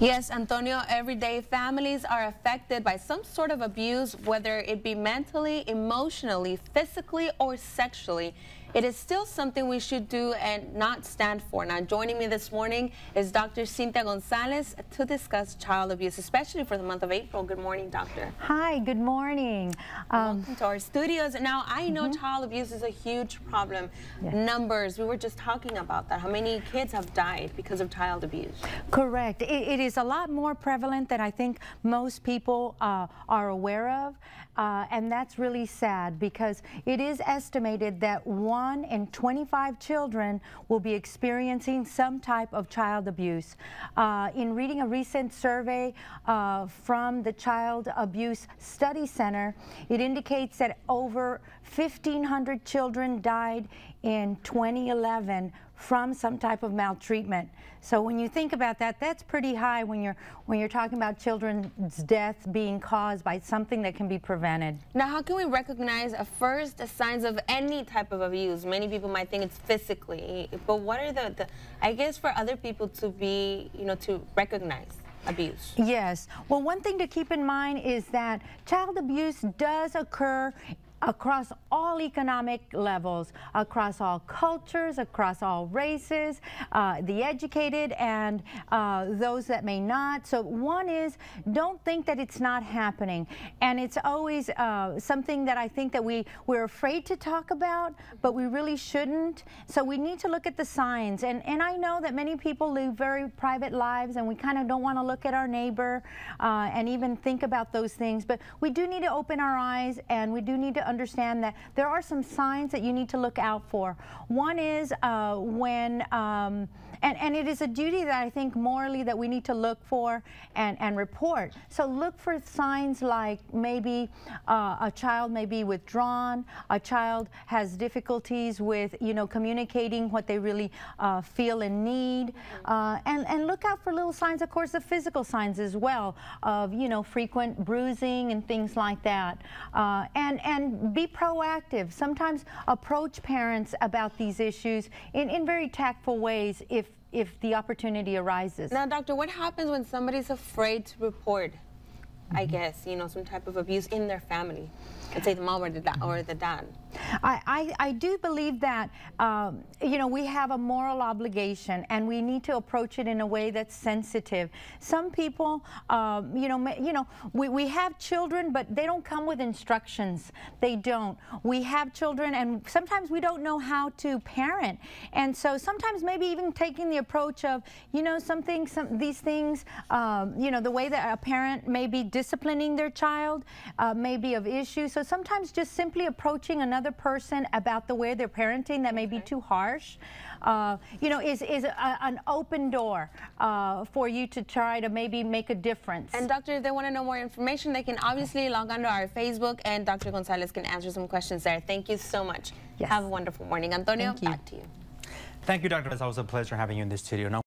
Yes, Antonio, everyday families are affected by some sort of abuse, whether it be mentally, emotionally, physically, or sexually. It is still something we should do and not stand for. Now, joining me this morning is Dr. Cynthia Gonzalez to discuss child abuse, especially for the month of April. Good morning, doctor. Hi, good morning. Welcome to our studios. Now, I know child abuse is a huge problem. Yes. Numbers, we were just talking about that. How many kids have died because of child abuse? Correct. It is a lot more prevalent than I think most people are aware of. And that's really sad because it is estimated that 1 in 25 children will be experiencing some type of child abuse. In reading a recent survey from the Child Abuse Study Center, it indicates that over 1,500 children died in 2011 from some type of maltreatment. So when you think about that, that's pretty high when you're talking about children's death being caused by something that can be prevented. Now, how can we recognize first signs of any type of abuse? Many people might think it's physically, but what are the I guess for other people to be, to recognize abuse? Yes. Well, one thing to keep in mind is that child abuse does occur across all economic levels, across all cultures, across all races, the educated and those that may not. So one is, don't think that it's not happening. And it's always something that I think that we're afraid to talk about, but we really shouldn't. So we need to look at the signs. And I know that many people live very private lives and we kind of don't want to look at our neighbor and even think about those things. But we do need to open our eyes, and we do need to understand that there are some signs that you need to look out for. One is when, and it is a duty that I think morally that we need to look for and report. So look for signs like maybe a child may be withdrawn, a child has difficulties with, communicating what they really feel and need, and look out for little signs, of course, the physical signs as well of, frequent bruising and things like that. And be proactive. Sometimes approach parents about these issues in very tactful ways if the opportunity arises. Now, doctor, what happens when somebody's afraid to report, I guess, some type of abuse in their family? Let's say the mom or the dad. I do believe that, we have a moral obligation and we need to approach it in a way that's sensitive. Some people, we have children, but they don't come with instructions. They don't. We have children and sometimes we don't know how to parent. And so sometimes maybe even taking the approach of, these things, the way that a parent may be disciplining their child may be of issue. So sometimes just simply approaching another person about the way they're parenting that may be too harsh, is an open door for you to try to maybe make a difference. And doctor, if they want to know more information, they can obviously log on to our Facebook, and Dr. Gonzalez can answer some questions there. Thank you so much. Yes. Have a wonderful morning. Antonio, Thank you. Back to you. Thank you, Dr. It's always a pleasure having you in the studio. Now